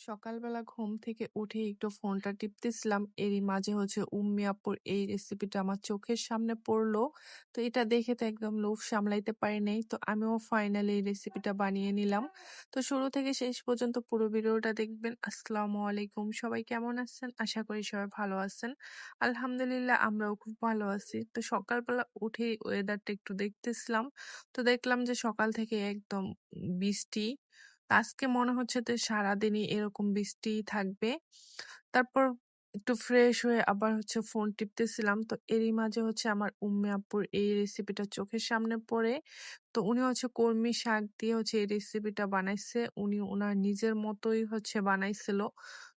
সকালবেলা ঘুম থেকে উঠে একটু ফোনটা টিপতেছিলাম। এরই মাঝে উম্মি আপুর এই রেসিপিটা আমার চোখের সামনে পড়লো। তো এটা দেখে তো একদম লোভ সামলাইতে পারি নাই। তো আমিও ফাইনালি এই রেসিপিটা বানিয়ে নিলাম। তো শুরু থেকে শেষ পর্যন্ত পুরো ভিডিওটা দেখবেন। আসসালামু আলাইকুম। সবাই কেমন আছেন? আশা করি সবাই ভালো আছেন। আলহামদুলিল্লাহ আমরাও খুব ভালো আছি। তো সকালবেলা উঠেই ওয়েদারটা একটু দেখতেছিলাম। তো দেখলাম যে সকাল থেকে একদম বৃষ্টি। আজকে মনে হচ্ছে যে সারাদিনই এরকম বৃষ্টিই থাকবে। তারপর একটু ফ্রেশ হয়ে আবার ফোন টিপতেছিলাম। তো এরই মাঝে আমার উম্মে আপুর এই রেসিপিটা চোখের সামনে পড়ে। তো উনি কলমি শাক দিয়ে এই রেসিপিটা বানাইছে। উনি উনার নিজের মতোই বানাইছিল।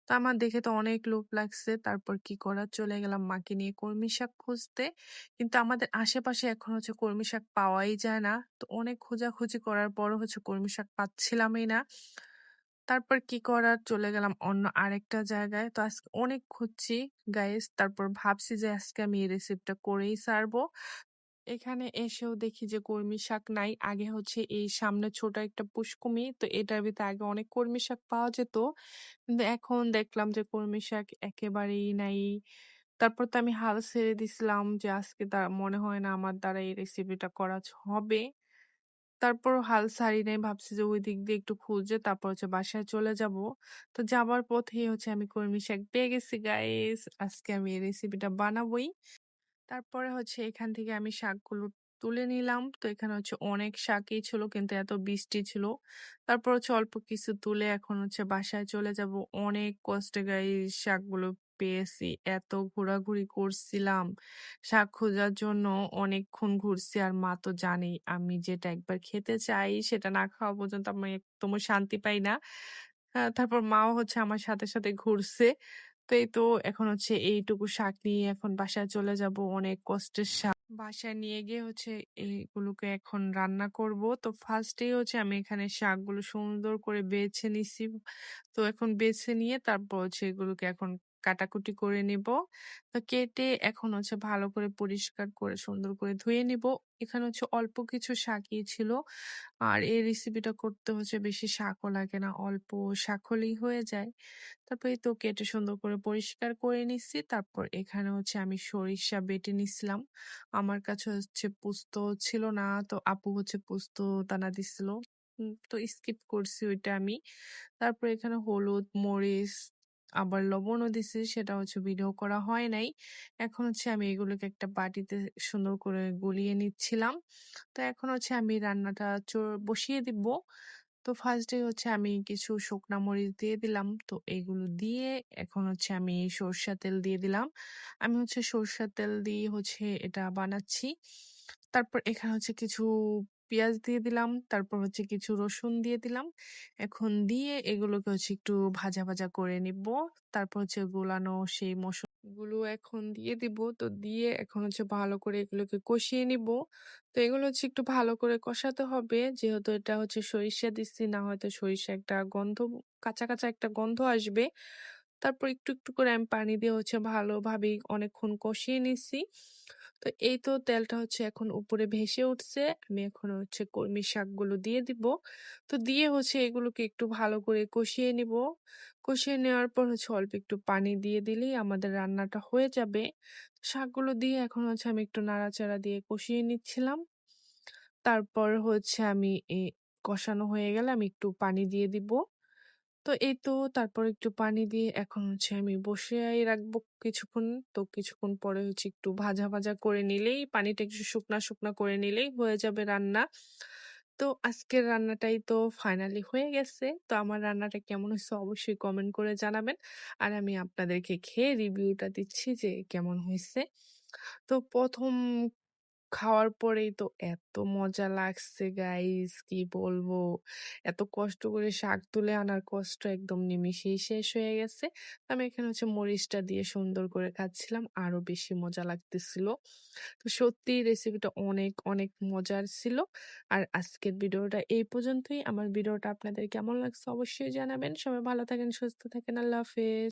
তো আমার দেখে তো অনেক লোভ লাগছে। তারপর কি করার, চলে গেলাম মাকে নিয়ে কলমি শাক খুঁজতে। কিন্তু আমাদের আশেপাশে এখন কলমি শাক পাওয়াই যায় না। তো অনেক খোঁজাখুঁজি করার পরও কলমি শাক পাচ্ছিলামই না। তারপর কি করার, চলে গেলাম অন্য আরেকটা জায়গায়। তো আজকে অনেক খুঁজছি গাইস। তারপর ভাবছি যে আজকে আমি এই রেসিপিটা করেই ছাড়বো। এখানে এসেও দেখি যে কলমি শাক নাই। আগে এই সামনে ছোট একটা পুষ্কুমি, তো এটার ভিতরে আগে অনেক কলমি শাক পাওয়া যেত। কিন্তু এখন দেখলাম যে কলমি শাক একেবারেই নাই। তারপর তো আমি হাল ছেড়ে দিছিলাম যে আজকে মনে হয় না আমার দ্বারা এই রেসিপিটা করা হবে। তারপরও হাল ছাড়ি নাই। ভাবছি যে ওই দিক দিয়ে একটু খুঁজে তারপর বাসায় চলে যাব। তো যাবার পথেই আমি কলমি শাক পেয়ে গেছি গাইস। আজকে আমি এই রেসিপিটা বানাবোই। তারপরে এখান থেকে আমি শাকগুলো তুলে নিলাম। তো এখানে অনেক শাকই ছিল কিন্তু এত বৃষ্টি ছিল। তারপর অল্প কিছু তুলে এখন বাসায় চলে যাব। অনেক কষ্টে গাইস শাকগুলো পেয়েছি। এত ঘোরাঘুরি করছিলাম শাক খোঁজার জন্য, অনেকক্ষণ ঘুরছি। আর মা তো জানেই আমি যেটা একবার খেতে চাই সেটা না খাওয়া পর্যন্ত আমি একদমও শান্তি পাই না। তারপর মাও আমার সাথে সাথে ঘুরছে। তো এই তো এখন এইটুকু শাক নিয়ে এখন বাসায় চলে যাব। অনেক কষ্টের শাক বাসায় নিয়ে গিয়ে এইগুলোকে এখন রান্না করব। তো ফার্স্টেই আমি এখানে শাকগুলো সুন্দর করে বেছে নিছি। তো এখন বেছে নিয়ে তারপর এগুলোকে এখন কাটাকুটি করে নিব। তো কেটে এখন ভালো করে পরিষ্কার করে সুন্দর করে ধুয়ে নিব। এখানে অল্প কিছু শাকই ছিল। আর এই রেসিপিটা করতে বেশি শাকও লাগে না, অল্প শাক হলেই হয়ে যায়। তারপর এই তো কেটে সুন্দর করে পরিষ্কার করে নিচ্ছি। তারপর এখানে আমি সরিষা বেটে নিছিলাম। আমার কাছে পোস্ত ছিল না, তো আপু পোস্ত দানা দিছিল। তো স্কিপ করছি ওইটা আমি। তারপর এখানে হলুদ, মরিচ আবার লবণও দিছি, সেটা ভিডিও করা হয় নাই। এখন আমি এগুলোকে একটা বাটিতে সুন্দর করে গলিয়ে নিচ্ছিলাম। তো এখন আমি রান্নাটা বসিয়ে দিব। তো ফার্স্ট ডে আমি কিছু শুকনা মরিচ দিয়ে দিলাম। তো এগুলো দিয়ে এখন আমি সরষের তেল দিয়ে দিলাম। আমি সরষের তেল দিয়ে এটা বানাচ্ছি। তারপর এখানে কিছু পেঁয়াজ দিয়ে দিলাম। তারপর কিছু রসুন দিয়ে দিলাম। এখন দিয়ে এগুলোকে একটু ভাজা ভাজা করে নিব। তারপর গোলানো সেই মসলাগুলো এখন দিয়ে দিব। তো দিয়ে এখন ভালো করে এগুলোকে কষিয়ে নিব। তো এগুলো একটু ভালো করে কষাতে হবে, যেহেতু এটা সরিষা দিচ্ছি, না হয়তো সরিষা একটা গন্ধ, কাঁচা কাঁচা একটা গন্ধ আসবে। তারপর একটু একটু করে আমি পানি দিয়ে ভালোভাবে অনেকক্ষণ কষিয়ে নিচ্ছি। তো এই তো তেলটা এখন উপরে ভেসে উঠছে। আমি এখন কলমি শাকগুলো দিয়ে দিব। তো দিয়ে এগুলোকে একটু ভালো করে কষিয়ে নিব। কষিয়ে নেওয়ার পর অল্প একটু পানি দিয়ে দিলেই আমাদের রান্নাটা হয়ে যাবে। শাকগুলো দিয়ে এখন আমি একটু নাড়াচাড়া দিয়ে কষিয়ে নিচ্ছিলাম। তারপর আমি কষানো হয়ে গেলে আমি একটু পানি দিয়ে দিব। তো এই তো তারপর একটু পানি দিয়ে এখন আমি বসিয়েই রাখবো কিছুক্ষণ। তো কিছুক্ষণ পরে একটু ভাজা ভাজা করে নিলেই, পানিটা একটু শুকনা শুকনা করে নিলেই হয়ে যাবে রান্না। তো আজকের রান্নাটাই তো ফাইনালি হয়ে গেছে। তো আমার রান্নাটা কেমন হয়েছে অবশ্যই কমেন্ট করে জানাবেন। আর আমি আপনাদেরকে খেয়ে রিভিউটা দিচ্ছি যে কেমন হয়েছে। তো প্রথম খাওয়ার পরেই তো এত মজা লাগছে গাইস, কি বলবো। এত কষ্ট করে শাক তুলে আনার কষ্ট একদম নিমিষেই শেষ হয়ে গেছে। আমি এখানে মরিচটা দিয়ে সুন্দর করে খাচ্ছিলাম, আরো বেশি মজা লাগতেছিল। তো সত্যি রেসিপিটা অনেক অনেক মজার ছিল। আর আজকের ভিডিওটা এই পর্যন্তই। আমার ভিডিওটা আপনাদের কেমন লাগছে অবশ্যই জানাবেন। সবাই ভালো থাকেন, সুস্থ থাকেন। আল্লাহ হাফেজ।